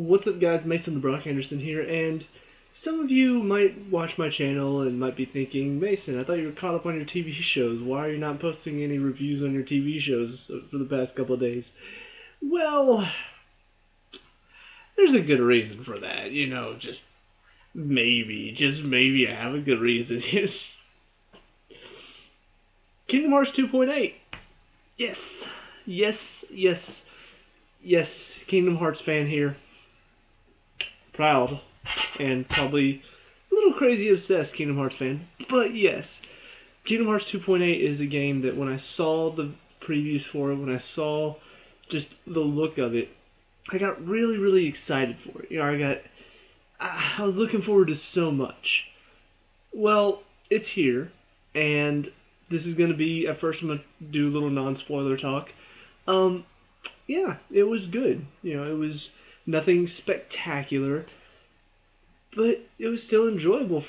What's up, guys? Mason the Brock Henderson here, and some of you might watch my channel and might be thinking, Mason, I thought you were caught up on your TV shows. Why are you not posting any reviews on your TV shows for the past couple of days? Well, there's a good reason for that. Just maybe I have a good reason. Yes, Kingdom Hearts 2.8. Yes, yes, yes, yes. Kingdom Hearts fan here. Proud and probably a little crazy obsessed Kingdom Hearts fan. But yes, Kingdom Hearts 2.8 is a game that when I saw the previews for it, when I saw just the look of it, I got really, really excited for it. I was looking forward to so much. Well, it's here, and this is going to be, at first I'm going to do a little non-spoiler talk. Um, yeah, it was good. It was nothing spectacular, but it was still enjoyable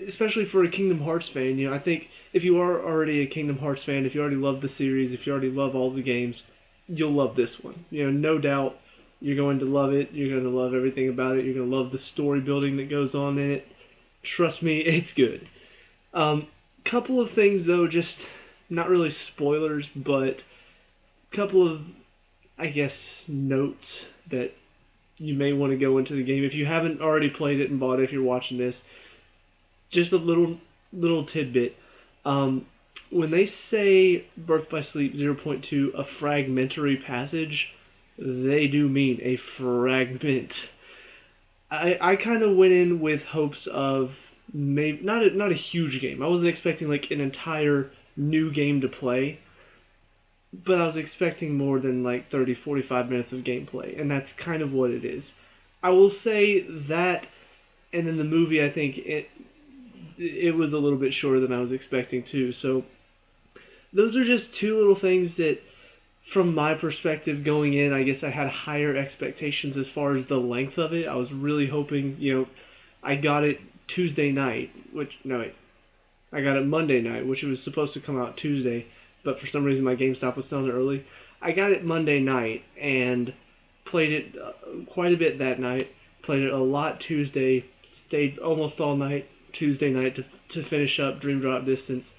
especially for a Kingdom Hearts fan. I think if you are already a Kingdom Hearts fan, if you already love the series, if you already love all the games, you'll love this one. No doubt you're going to love it. You're going to love everything about it. You're going to love the story building that goes on in it. Trust me, it's good. Couple of things though, just not really spoilers, but couple of, I guess, notes that you may want to go into the game if you haven't already played it and bought it. If you're watching this, just a little tidbit. When they say Birth by Sleep 0.2 a fragmentary passage, they do mean a fragment. I kind of went in with hopes of maybe not a huge game. I wasn't expecting like an entire new game to play, but I was expecting more than like 30, 45 minutes of gameplay, and that's kind of what it is. I will say that, and in the movie, I think it was a little bit shorter than I was expecting too. So those are just two little things that, from my perspective going in, I guess I had higher expectations as far as the length of it. I was really hoping, I got it Tuesday night, which no wait, I got it Monday night, which it was supposed to come out Tuesday, but for some reason my GameStop was selling it early. I got it Monday night and played it quite a bit that night. Played it a lot Tuesday. Stayed almost all night Tuesday night to finish up Dream Drop Distance.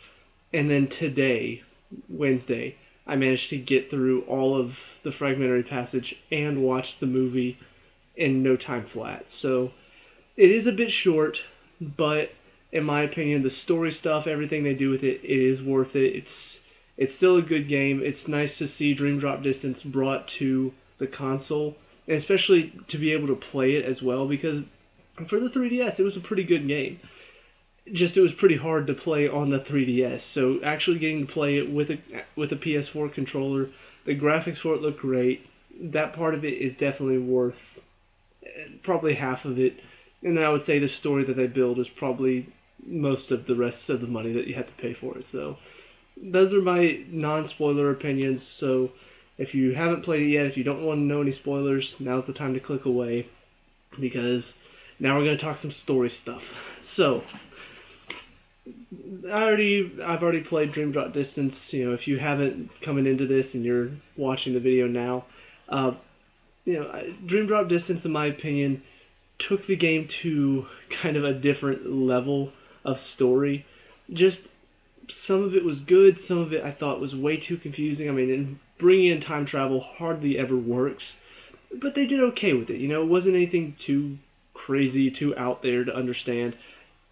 And then today, Wednesday, I managed to get through all of the fragmentary passage and watch the movie in no time flat. So it is a bit short, but in my opinion, the story stuff, everything they do with it, it is worth it. It's still a good game. It's nice to see Dream Drop Distance brought to the console, and especially to be able to play it as well, because for the 3DS, it was a pretty good game. Just it was pretty hard to play on the 3DS. So actually getting to play it with a PS4 controller, the graphics for it look great. That part of it is definitely worth probably half of it. And then I would say the story that they build is probably most of the rest of the money that you have to pay for it. So those are my non-spoiler opinions. So if you haven't played it yet, if you don't want to know any spoilers, now's the time to click away, because now we're going to talk some story stuff. So I've already played Dream Drop Distance. If you haven't coming into this and you're watching the video now, Dream Drop Distance, in my opinion, took the game to kind of a different level of story. Just some of it was good, some of it I thought was way too confusing. I mean, bringing in time travel hardly ever works, but they did okay with it. It wasn't anything too crazy, too out there to understand.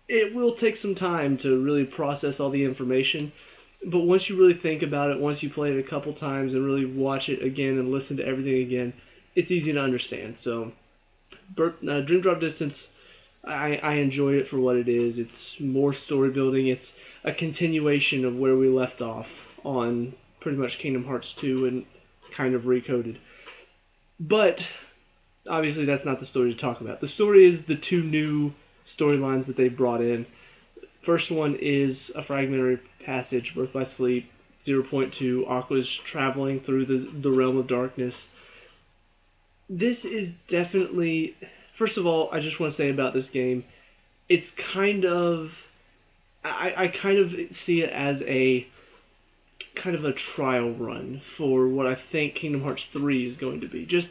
It will take some time to really process all the information, but once you really think about it, once you play it a couple times and really watch it again and listen to everything again, it's easy to understand. So, Dream Drop Distance, I enjoy it for what it is. It's more story building. It's a continuation of where we left off on pretty much Kingdom Hearts 2 and kind of recoded. But obviously that's not the story to talk about. The story is the two new storylines that they brought in. First one is a fragmentary passage, Birth by Sleep 0.2. Aqua's traveling through the realm of darkness. This is definitely, first of all, I just want to say about this game, it's kind of, I kind of see it as a kind of a trial run for what I think Kingdom Hearts 3 is going to be. Just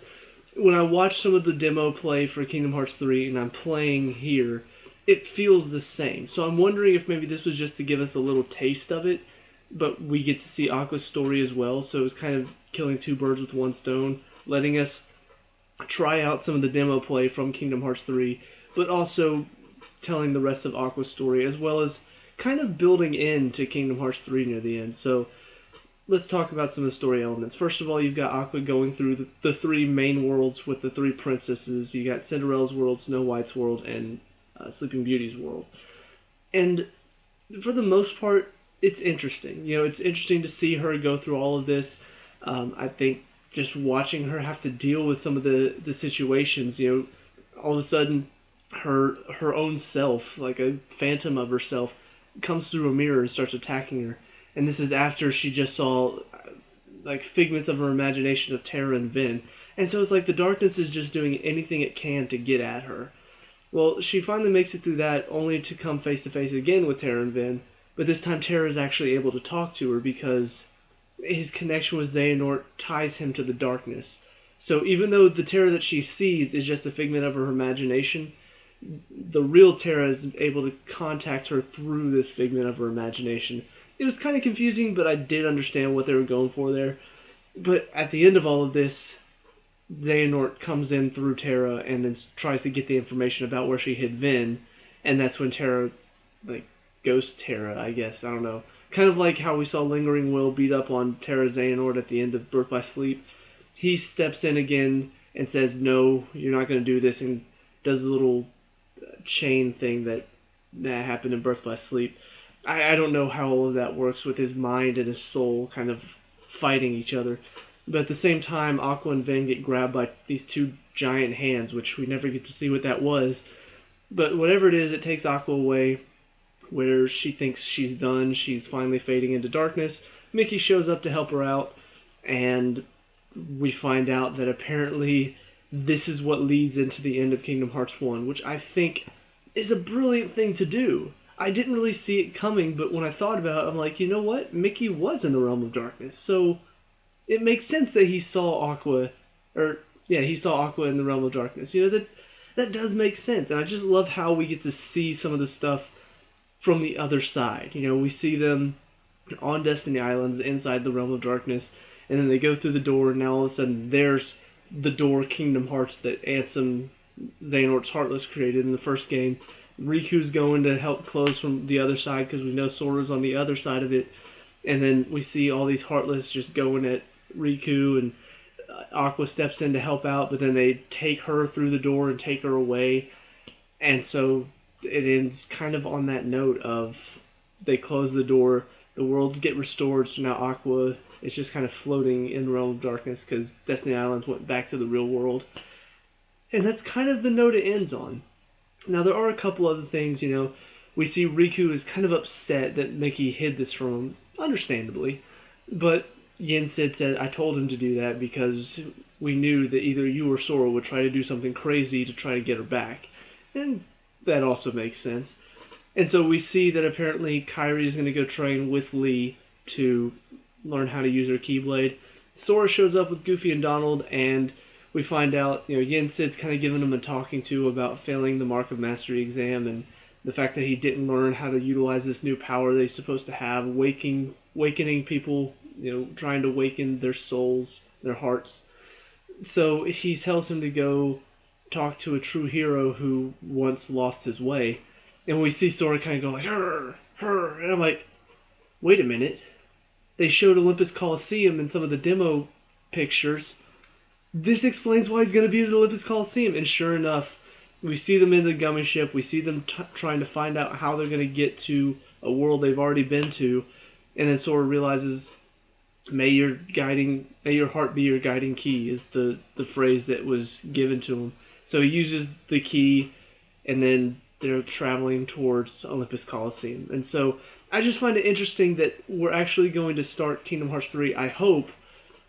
when I watch some of the demo play for Kingdom Hearts 3 and I'm playing here, it feels the same. So I'm wondering if maybe this was just to give us a little taste of it, but we get to see Aqua's story as well. So it's kind of killing two birds with one stone, letting us try out some of the demo play from Kingdom Hearts 3, but also telling the rest of Aqua's story, as well as kind of building into Kingdom Hearts 3 near the end. So let's talk about some of the story elements. First of all, you've got Aqua going through the three main worlds with the three princesses. You got Cinderella's world, Snow White's world, and Sleeping Beauty's world. And for the most part, it's interesting. It's interesting to see her go through all of this. I think just watching her have to deal with some of the situations, all of a sudden her own self, like a phantom of herself, comes through a mirror and starts attacking her. And this is after she just saw like figments of her imagination of Terra and Vin. And so it's like the darkness is just doing anything it can to get at her. Well, she finally makes it through that, only to come face to face again with Terra and Vin. But this time Terra is actually able to talk to her because his connection with Xehanort ties him to the darkness. So even though the Terra that she sees is just a figment of her imagination, the real Terra is able to contact her through this figment of her imagination. It was kind of confusing, but I did understand what they were going for there. But at the end of all of this, Xehanort comes in through Terra and then tries to get the information about where she hid Vin, and that's when Terra, like, ghost Terra, I guess, I don't know. Kind of like how we saw Lingering Will beat up on Terra Xehanort at the end of Birth by Sleep. He steps in again and says, no, you're not going to do this, and does a little chain thing that happened in Birth by Sleep. I don't know how all of that works with his mind and his soul kind of fighting each other. But at the same time, Aqua and Vin get grabbed by these two giant hands, which we never get to see what that was. But whatever it is, it takes Aqua away, where she thinks she's done. She's finally fading into darkness. Mickey shows up to help her out, and we find out that apparently this is what leads into the end of Kingdom Hearts 1, which I think is a brilliant thing to do. I didn't really see it coming, but when I thought about it, I'm like, you know what? Mickey was in the realm of darkness, so it makes sense that he saw Aqua, he saw Aqua in the realm of darkness. That does make sense, and I just love how we get to see some of the stuff from the other side. We see them on Destiny Islands inside the realm of darkness, and then they go through the door, and now all of a sudden there's the door Kingdom Hearts that Ansem, Xehanort's Heartless, created in the first game. Riku's going to help close from the other side because we know Sora's on the other side of it. And then we see all these Heartless just going at Riku, and Aqua steps in to help out, but then they take her through the door and take her away. And so it ends kind of on that note of they close the door, the worlds get restored, so now Aqua is just kind of floating in the realm of darkness because Destiny Islands went back to the real world. And that's kind of the note it ends on. Now, there are a couple other things, we see Riku is kind of upset that Mickey hid this from him, understandably, but Yen Sid said, I told him to do that because we knew that either you or Sora would try to do something crazy to try to get her back, and that also makes sense. And so we see that apparently Kairi is going to go train with Lee to learn how to use her Keyblade. Sora shows up with Goofy and Donald, and we find out, Yen Sid's kind of giving him a talking to about failing the Mark of Mastery exam and the fact that he didn't learn how to utilize this new power that he's supposed to have, awakening people, trying to awaken their souls, their hearts. So he tells him to go talk to a true hero who once lost his way. And we see Sora kind of go like, her, and I'm like, wait a minute. They showed Olympus Coliseum in some of the demo pictures. This explains why he's going to be at Olympus Coliseum. And sure enough, we see them in the gummy ship. We see them trying to find out how they're going to get to a world they've already been to. And then Sora realizes, may your heart be your guiding key, is the phrase that was given to him. So he uses the key, and then they're traveling towards Olympus Coliseum. And so I just find it interesting that we're actually going to start Kingdom Hearts 3, I hope.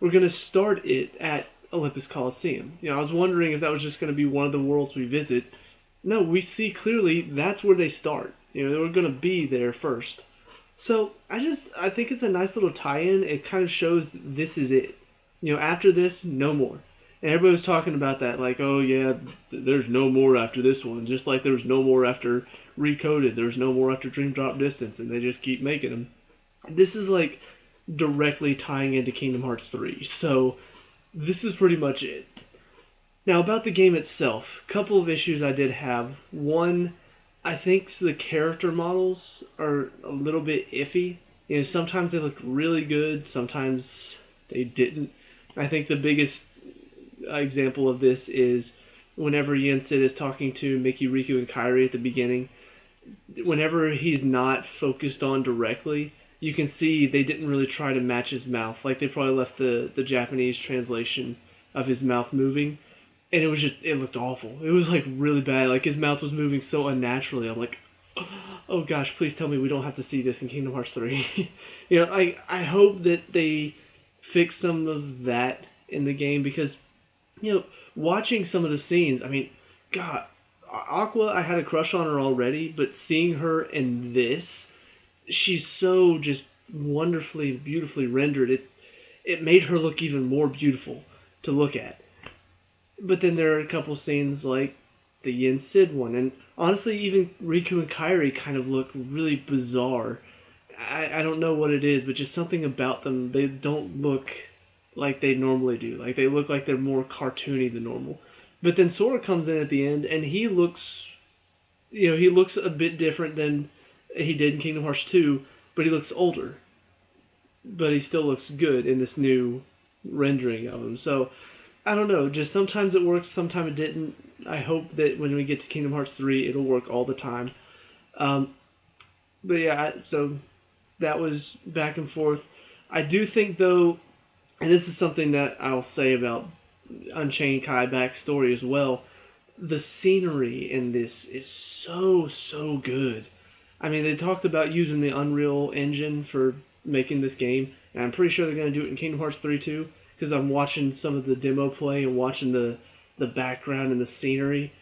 We're going to start it at Olympus Coliseum. I was wondering if that was just going to be one of the worlds we visit. No, we see clearly that's where they start. They were going to be there first. So I think it's a nice little tie-in. It kind of shows this is it. After this, no more. And everybody was talking about that, like, oh yeah, there's no more after this one. Just like there was no more after Recoded, there's no more after Dream Drop Distance, and they just keep making them. This is like directly tying into Kingdom Hearts 3, so this is pretty much it. Now about the game itself, a couple of issues I did have. One, I think the character models are a little bit iffy. You know, sometimes they looked really good, sometimes they didn't. I think the biggest example of this is whenever Yen Sid is talking to Mickey, Riku, and Kairi at the beginning. Whenever he's not focused on directly, you can see they didn't really try to match his mouth. Like they probably left the Japanese translation of his mouth moving, and it looked awful. It was like really bad. Like his mouth was moving so unnaturally. I'm like, oh gosh, please tell me we don't have to see this in Kingdom Hearts 3. I hope that they fix some of that in the game because watching some of the scenes, I mean, God, Aqua, I had a crush on her already, but seeing her in this, she's so just wonderfully, beautifully rendered. It made her look even more beautiful to look at. But then there are a couple scenes like the Yin Sid one, and honestly, even Riku and Kairi kind of look really bizarre. I don't know what it is, but just something about them. They don't look like they normally do. Like they look like they're more cartoony than normal. But then Sora comes in at the end, and he looks a bit different than he did in Kingdom Hearts 2, but he looks older. But he still looks good in this new rendering of him. So I don't know. Just sometimes it works, sometimes it didn't. I hope that when we get to Kingdom Hearts 3, it'll work all the time. Um, but yeah, so that was back and forth. I do think though, and this is something that I'll say about Unchained Kai backstory as well. The scenery in this is so good. I mean, they talked about using the Unreal Engine for making this game, and I'm pretty sure they're going to do it in Kingdom Hearts 3 too, because I'm watching some of the demo play and watching the background and the scenery.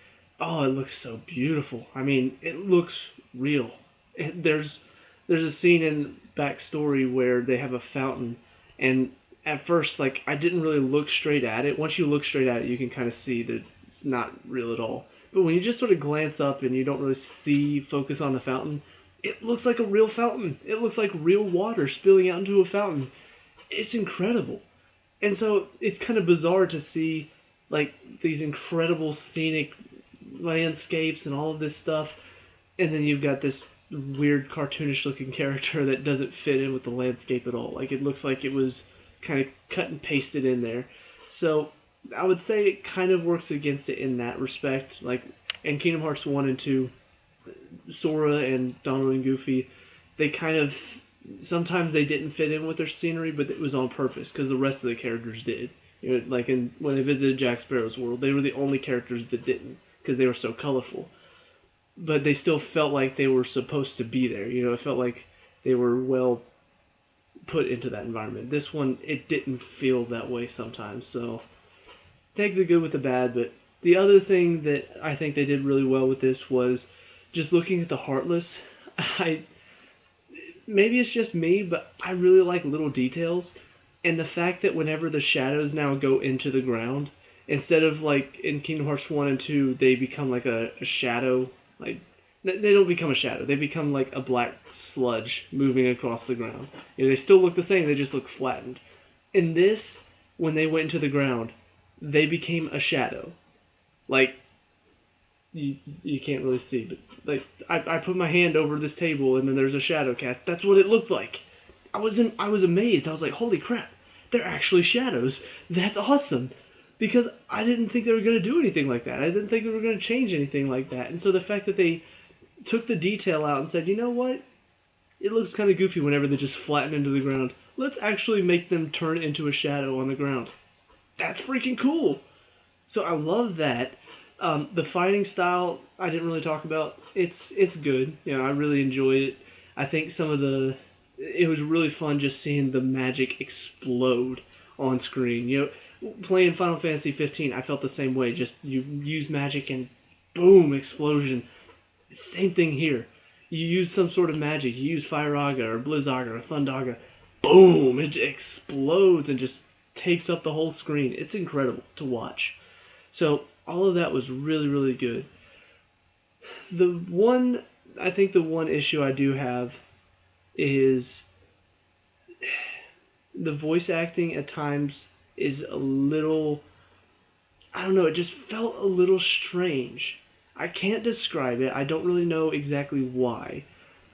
Oh, it looks so beautiful. I mean, it looks real. There's a scene in backstory where they have a fountain, and at first, like, I didn't really look straight at it. Once you look straight at it, you can kind of see that it's not real at all. But when you just sort of glance up and you don't really focus on the fountain, it looks like a real fountain. It looks like real water spilling out into a fountain. It's incredible. And so it's kind of bizarre to see like these incredible scenic landscapes and all of this stuff, and then you've got this weird cartoonish looking character that doesn't fit in with the landscape at all. Like it looks like it was kind of cut and pasted in there. So I would say it kind of works against it in that respect. Like in Kingdom Hearts 1 and 2, Sora and Donald and Goofy, they kind of sometimes they didn't fit in with their scenery, but it was on purpose because the rest of the characters did. Like when they visited Jack Sparrow's world, they were the only characters that didn't because they were so colorful. But they still felt like they were supposed to be there. It felt like they were well put into that environment. This one, it didn't feel that way sometimes. So take the good with the bad. But the other thing that I think they did really well with this was just looking at the Heartless. Maybe it's just me, but I really like little details. And the fact that whenever the shadows now go into the ground, instead of like in Kingdom Hearts 1 and 2, they become like a shadow. Like, they don't become a shadow. They become like a black sludge moving across the ground. They still look the same, they just look flattened. In this, when they went into the ground, they became a shadow. Like, you can't really see, but like I put my hand over this table and then there's a shadow cast. That's what it looked like. I was amazed. I was like, holy crap, they're actually shadows. That's awesome. Because I didn't think they were going to do anything like that. I didn't think they were going to change anything like that. And so the fact that they took the detail out and said, you know what? It looks kind of goofy whenever they just flatten into the ground. Let's actually make them turn into a shadow on the ground. That's freaking cool. So I love that. The fighting style I didn't really talk about. It's good. I really enjoyed it. I think it was really fun just seeing the magic explode on screen. Playing Final Fantasy 15, I felt the same way. Just you use magic and boom, explosion. Same thing here. You use some sort of magic. You use Fire Aga or Blizzaga or Thundaga. Boom, it explodes and just takes up the whole screen. It's incredible to watch. So all of that was really, really good. I think the one issue I do have is the voice acting at times is a little, I don't know, it just felt a little strange. I can't describe it. I don't really know exactly why.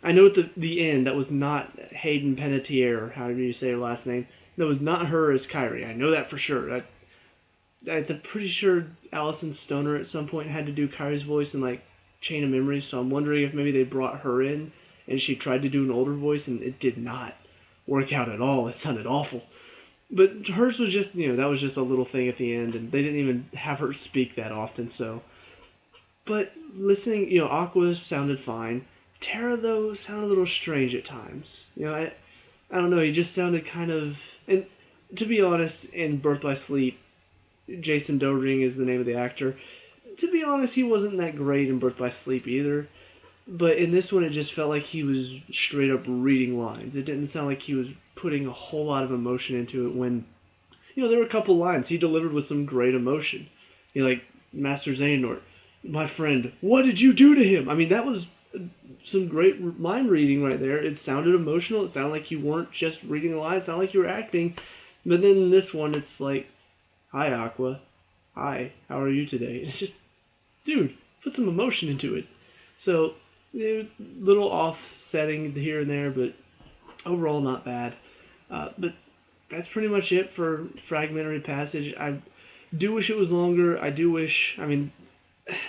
I know at the end that was not Hayden Panettiere, however you say her last name. That was not her as Kyrie. I know that for sure. I'm pretty sure Alison Stoner at some point had to do Kyrie's voice in like Chain of Memories, so I'm wondering if maybe they brought her in and she tried to do an older voice and it did not work out at all. It sounded awful. But hers was just, that was just a little thing at the end, and they didn't even have her speak that often, so. But listening, Aqua sounded fine. Terra, though, sounded a little strange at times. I don't know, he just sounded kind of. And to be honest, in Birth by Sleep, Jason Dohring is the name of the actor. To be honest, he wasn't that great in Birth by Sleep either. But in this one, it just felt like he was straight up reading lines. It didn't sound like he was putting a whole lot of emotion into it when, there were a couple lines he delivered with some great emotion. Like Master Xehanort, my friend, what did you do to him? I mean, that was some great mind reading right there. It sounded emotional. It sounded like you weren't just reading the lines. It sounded like you were acting. But then in this one, it's like, hi, Aqua. Hi, how are you today? And it's just, dude, put some emotion into it. So, little offsetting here and there, but overall not bad. But that's pretty much it for Fragmentary Passage. I do wish it was longer. I do wish,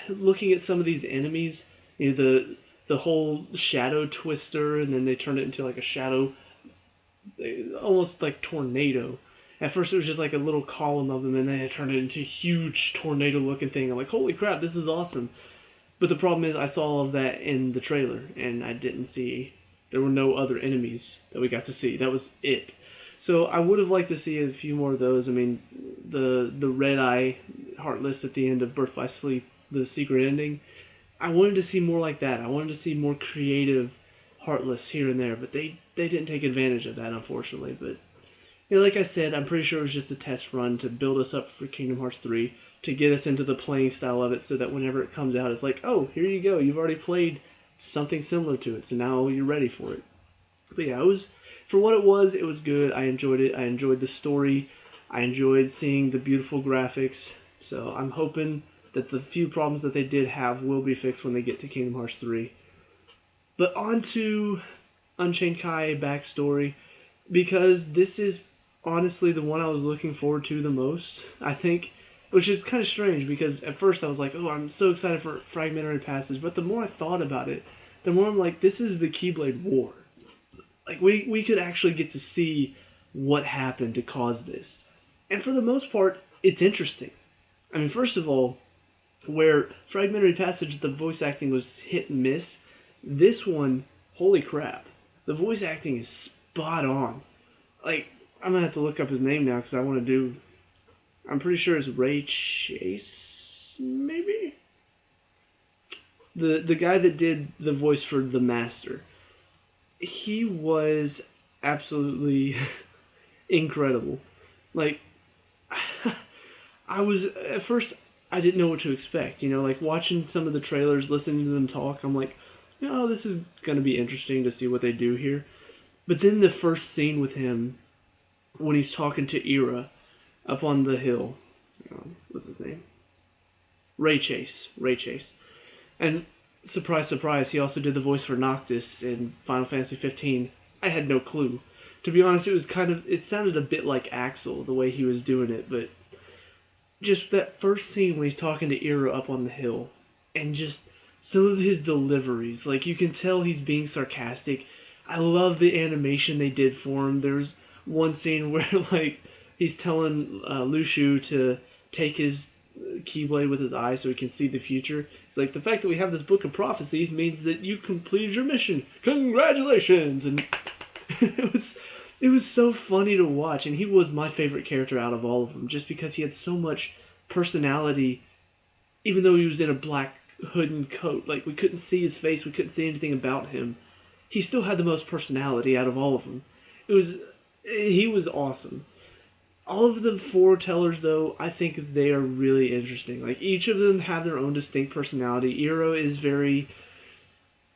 looking at some of these enemies, the whole shadow twister, and then they turned it into like a shadow, almost like tornado. At first it was just like a little column of them, and then it turned it into a huge tornado-looking thing. I'm like, holy crap, this is awesome. But the problem is I saw all of that in the trailer, and I didn't see, there were no other enemies that we got to see. That was it. So I would have liked to see a few more of those. I mean, the red eye Heartless at the end of Birth by Sleep, the secret ending, I wanted to see more like that. I wanted to see more creative Heartless here and there, but they didn't take advantage of that, unfortunately. But like I said, I'm pretty sure it was just a test run to build us up for Kingdom Hearts 3, to get us into the playing style of it so that whenever it comes out, it's like, oh, here you go. You've already played something similar to it, so now you're ready for it. But yeah, for what it was good. I enjoyed it. I enjoyed the story. I enjoyed seeing the beautiful graphics. So I'm hoping that the few problems that they did have will be fixed when they get to Kingdom Hearts 3. But on to Unchained Kai backstory, because this is honestly the one I was looking forward to the most, I think, which is kind of strange because at first I was like, oh, I'm so excited for Fragmentary Passage, but the more I thought about it, the more I'm like, this is the Keyblade War. Like, we could actually get to see what happened to cause this. And for the most part, it's interesting. I mean, first of all, where Fragmentary Passage, the voice acting was hit and miss, this one, holy crap, the voice acting is spot on. Like, I'm going to have to look up his name now because I want to do, I'm pretty sure it's Ray Chase, maybe? The guy that did the voice for the Master. He was absolutely incredible. Like, at first, I didn't know what to expect. Like watching some of the trailers, listening to them talk, I'm like, this is going to be interesting to see what they do here. But then the first scene with him, when he's talking to Ira up on the hill, what's his name? Ray Chase. And surprise, surprise, he also did the voice for Noctis in Final Fantasy 15. I had no clue. To be honest, it sounded a bit like Axel, the way he was doing it, but just that first scene when he's talking to Ira up on the hill, and just some of his deliveries, like you can tell he's being sarcastic. I love the animation they did for him. There's one scene where like he's telling Lucio to take his Keyblade with his eye so he can see the future. It's like, the fact that we have this book of prophecies means that you completed your mission. Congratulations! And it was so funny to watch, and he was my favorite character out of all of them, just because he had so much personality, even though he was in a black hood and coat. Like, we couldn't see his face, we couldn't see anything about him. He still had the most personality out of all of them. He was awesome. All of the foretellers, though, I think they are really interesting. Like, each of them have their own distinct personality. Iroh is very.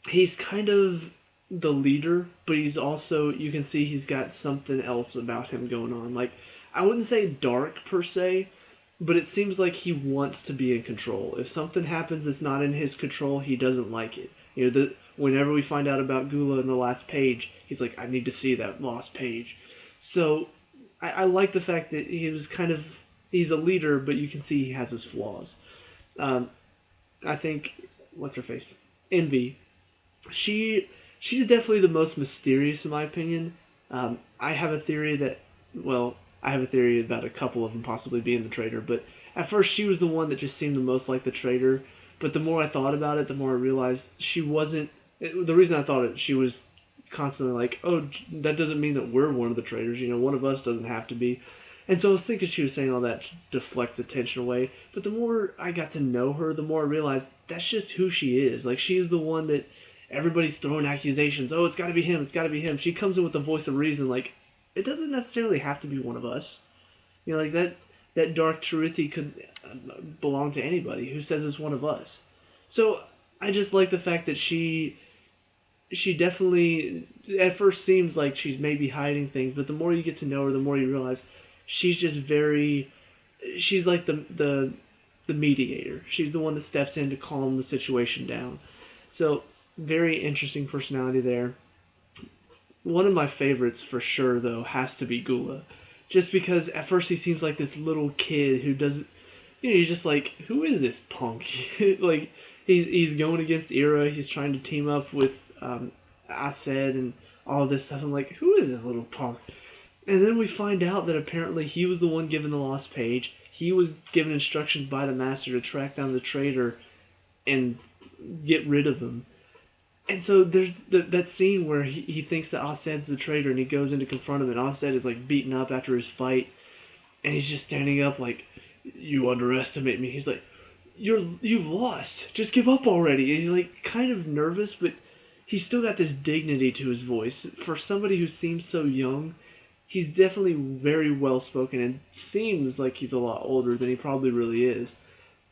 He's kind of the leader, but he's also. You can see he's got something else about him going on. Like, I wouldn't say dark per se, but it seems like he wants to be in control. If something happens that's not in his control, he doesn't like it. Whenever we find out about Gula in the last page, he's like, I need to see that lost page. So I like the fact that he was kind of he's a leader, but you can see he has his flaws. Um, I think what's her face, Envy. She's definitely the most mysterious in my opinion. I have a theory that well, I have a theory about a couple of them possibly being the traitor, but at first she was the one that just seemed the most like the traitor. But the more I thought about it, the more I realized she wasn't. The reason I thought it, she was constantly like, oh, that doesn't mean that we're one of the traitors. One of us doesn't have to be. And so I was thinking she was saying all that to deflect attention away. But the more I got to know her, the more I realized that's just who she is. Like, she's the one that everybody's throwing accusations. Oh, it's got to be him. It's got to be him. She comes in with the voice of reason. Like, it doesn't necessarily have to be one of us. Like that dark Cheruthi could belong to anybody who says it's one of us. So I just like the fact that she definitely at first seems like she's maybe hiding things, but the more you get to know her, the more you realize she's just very. She's like the mediator. She's the one that steps in to calm the situation down. So very interesting personality there. One of my favorites for sure though has to be Gula, just because at first he seems like this little kid who doesn't. You're just like, who is this punk? Like he's going against Ira. He's trying to team up with Aced and all this stuff. I'm like, who is this little punk? And then we find out that apparently he was the one given the lost page. He was given instructions by the master to track down the traitor and get rid of him. And so there's that scene where he thinks that Aced's the traitor and he goes in to confront him and Aced is like beaten up after his fight and he's just standing up like, you underestimate me. He's like, you've lost. Just give up already. And he's like kind of nervous, but he's still got this dignity to his voice. For somebody who seems so young, he's definitely very well spoken and seems like he's a lot older than he probably really is.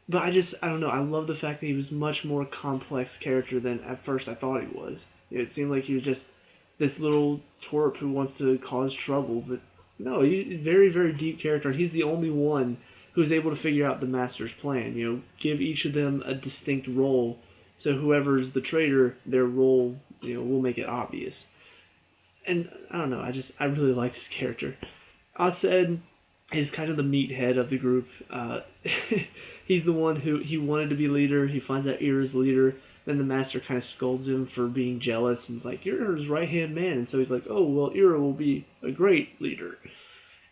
But I don't know. I love the fact that he was much more complex character than at first I thought he was. It seemed like he was just this little twerp who wants to cause trouble, but no, he's a very, very deep character. He's the only one who's able to figure out the master's plan. Give each of them a distinct role, so whoever's the traitor, their role, will make it obvious. And I don't know. I really like this character. Aced is kind of the meathead of the group. He's the one who he wanted to be leader. He finds out Ira's leader. Then the master kind of scolds him for being jealous and is like, you're his right hand man. And so he's like, oh, well, Ira will be a great leader.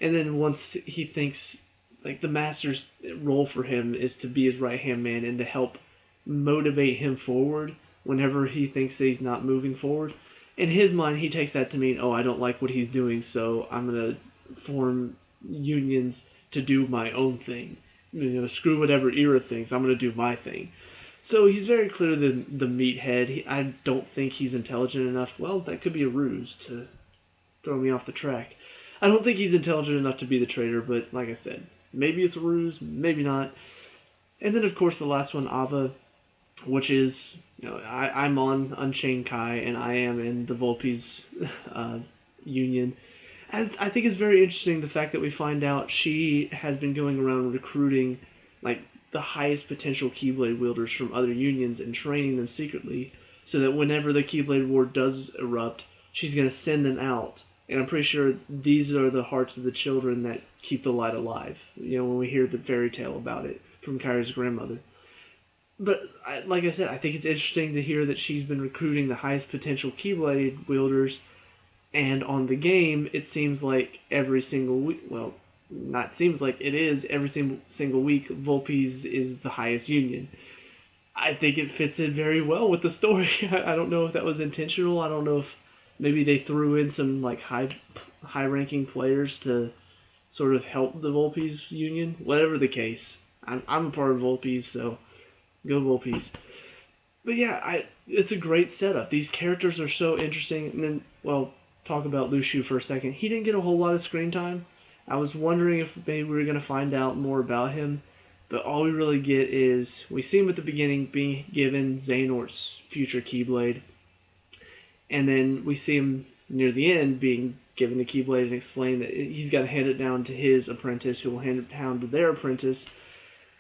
And then once he thinks, like, the master's role for him is to be his right hand man and to help motivate him forward whenever he thinks that he's not moving forward. In his mind, he takes that to mean, oh, I don't like what he's doing, so I'm going to form unions to do my own thing. Screw whatever Ira thinks, I'm going to do my thing. So he's very clearly the meathead. I don't think he's intelligent enough. Well, that could be a ruse to throw me off the track. I don't think he's intelligent enough to be the traitor, but like I said, maybe it's a ruse, maybe not. And then, of course, the last one, Ava, which is, I'm on Unchained Kai, and I am in the Volpe's union. I think it's very interesting the fact that we find out she has been going around recruiting, like, the highest potential Keyblade wielders from other unions and training them secretly, so that whenever the Keyblade War does erupt, she's going to send them out. And I'm pretty sure these are the hearts of the children that keep the light alive. When we hear the fairy tale about it from Kairi's grandmother. But like I said, I think it's interesting to hear that she's been recruiting the highest potential Keyblade wielders, and on the game, it seems like every single week, well, not seems like it is, every single week, Volpe's is the highest union. I think it fits in very well with the story. I don't know if that was intentional. I don't know if maybe they threw in some like high-ranking players to sort of help the Volpe's union. Whatever the case, I'm a part of Volpe's, so go Volpe's. But yeah, it's a great setup. These characters are so interesting. And then, well, talk about Luciu for a second. He didn't get a whole lot of screen time. I was wondering if maybe we were going to find out more about him, but all we really get is we see him at the beginning being given Xehanort's future Keyblade, and then we see him near the end being given the Keyblade and explain that he's got to hand it down to his apprentice, who will hand it down to their apprentice,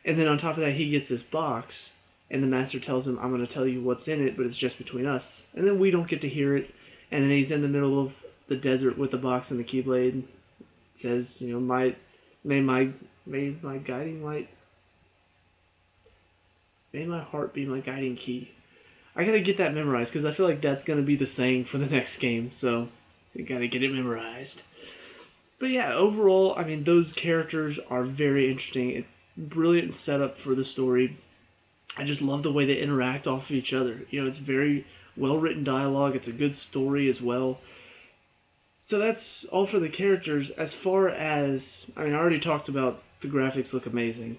and then on top of that he gets this box, and the master tells him, I'm going to tell you what's in it, but it's just between us. And then we don't get to hear it, and then he's in the middle of the desert with the box and the Keyblade, and says, may my guiding light, may my heart be my guiding key. I gotta get that memorized, because I feel like that's gonna be the saying for the next game, so I gotta get it memorized. But yeah, overall, I mean, those characters are very interesting. It's brilliant setup for the story. I just love the way they interact off of each other. It's very well written dialogue. It's a good story as well. So that's all for the characters. As far as, I mean, I already talked about the graphics look amazing,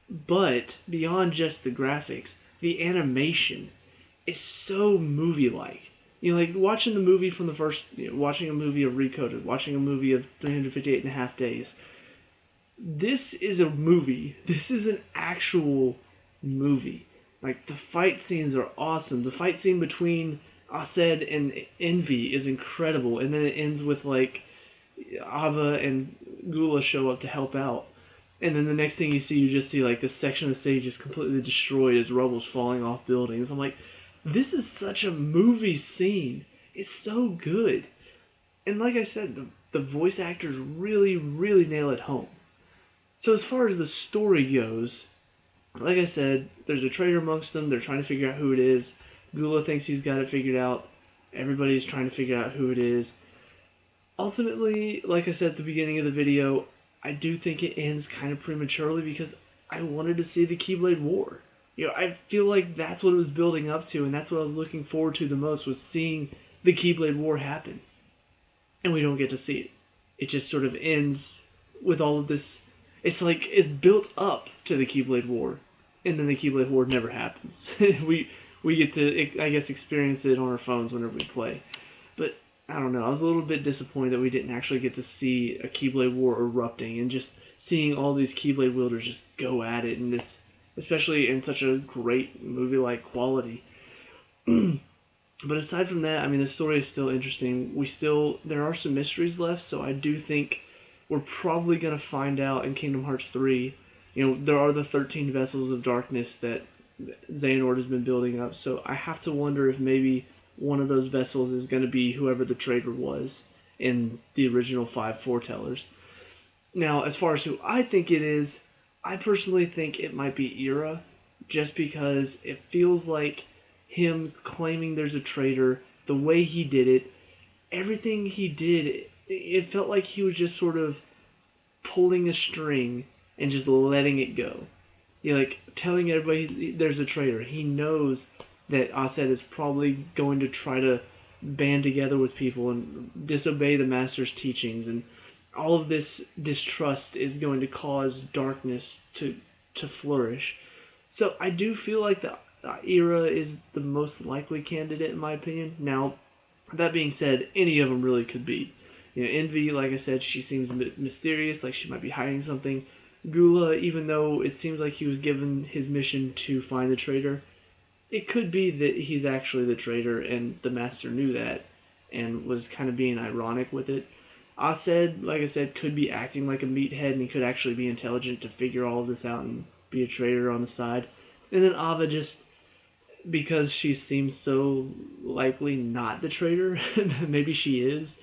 but beyond just the graphics, the animation is so movie-like. Like watching the movie from the first, watching a movie of Recoded, watching a movie of 358 and a half days. This is a movie. This is an actual movie. Like, the fight scenes are awesome. The fight scene between Aced and Envy is incredible, and then it ends with, like, Ava and Gula show up to help out. And then the next thing you see, you just see, like, this section of the stage is completely destroyed as rubble's falling off buildings. I'm like, this is such a movie scene. It's so good. And like I said, the voice actors really, really nail it home. So as far as the story goes, like I said, there's a traitor amongst them. They're trying to figure out who it is. Gula thinks he's got it figured out. Everybody's trying to figure out who it is. Ultimately, like I said at the beginning of the video, I do think it ends kind of prematurely because I wanted to see the Keyblade War. I feel like that's what it was building up to, and that's what I was looking forward to the most, was seeing the Keyblade War happen. And we don't get to see it. It just sort of ends with all of this. It's like it's built up to the Keyblade War, and then the Keyblade War never happens. we get to, I guess, experience it on our phones whenever we play. But I don't know. I was a little bit disappointed that we didn't actually get to see a Keyblade War erupting and just seeing all these Keyblade wielders just go at it in this, especially in such a great movie-like quality. But aside from that, I mean, the story is still interesting. There are some mysteries left, so I do think we're probably going to find out in Kingdom Hearts 3. There are the 13 vessels of darkness that Xehanort has been building up, so I have to wonder if maybe one of those vessels is going to be whoever the traitor was in the original 5 foretellers. Now, as far as who I think it is, I personally think it might be Ira, just because it feels like him claiming there's a traitor, the way he did it, everything he did, it felt like he was just sort of pulling a string and just letting it go. Like telling everybody there's a traitor. He knows that Aced is probably going to try to band together with people and disobey the Master's teachings, and all of this distrust is going to cause darkness to flourish. So I do feel like the Ira is the most likely candidate in my opinion. Now, that being said, any of them really could be. Envy, like I said, she seems mysterious, like she might be hiding something. Gula, even though it seems like he was given his mission to find the traitor, it could be that he's actually the traitor and the Master knew that and was kind of being ironic with it. Aced, like I said, could be acting like a meathead and he could actually be intelligent to figure all of this out and be a traitor on the side. And then Ava, just because she seems so likely not the traitor, maybe she is.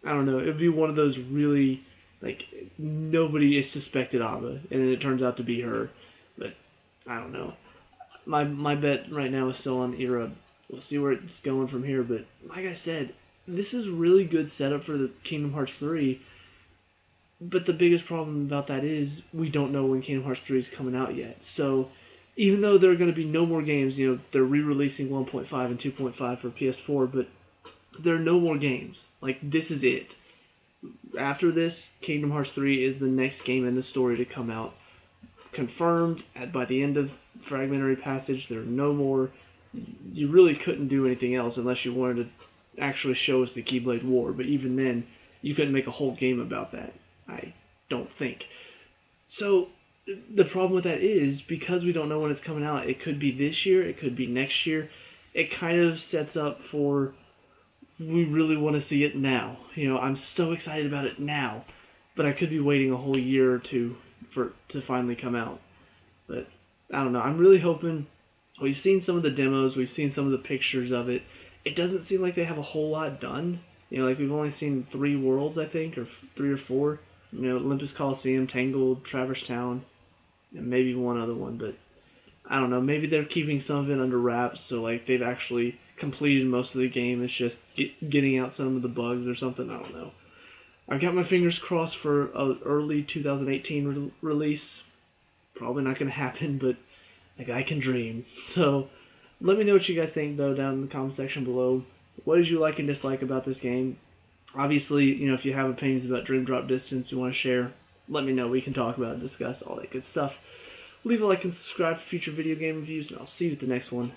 I don't know. It would be one of those really, like, nobody is suspected Ava, and then it turns out to be her. But I don't know. My bet right now is still on Ira. We'll see where it's going from here. But like I said, this is really good setup for the Kingdom Hearts 3. But the biggest problem about that is we don't know when Kingdom Hearts 3 is coming out yet. So even though there are going to be no more games, they're re-releasing 1.5 and 2.5 for PS4, but there are no more games. Like, this is it. After this, Kingdom Hearts 3 is the next game in the story to come out. Confirmed by the end of Fragmentary Passage, there are no more. You really couldn't do anything else unless you wanted to actually show us the Keyblade War, but even then, you couldn't make a whole game about that. don't think. So the problem with that is because we don't know when it's coming out. It could be this year, it could be next year. It kind of sets up for we really want to see it now. I'm so excited about it now, but I could be waiting a whole year or two for to finally come out. But I don't know. I'm really hoping. We've seen some of the demos. We've seen some of the pictures of it. It doesn't seem like they have a whole lot done. Like we've only seen 3 worlds, I think, or 3 or 4. Olympus Coliseum, Tangled, Traverse Town, and maybe one other one. But I don't know. Maybe they're keeping some of it under wraps, so like they've actually completed most of the game. It's just getting out some of the bugs or something. I don't know. I've got my fingers crossed for an early 2018 release. Probably not going to happen, but like I can dream. So let me know what you guys think though down in the comment section below. What did you like and dislike about this game? Obviously, if you have opinions about Dream Drop Distance you want to share, let me know. We can talk about it, discuss all that good stuff. Leave a like and subscribe for future video game reviews, and I'll see you at the next one.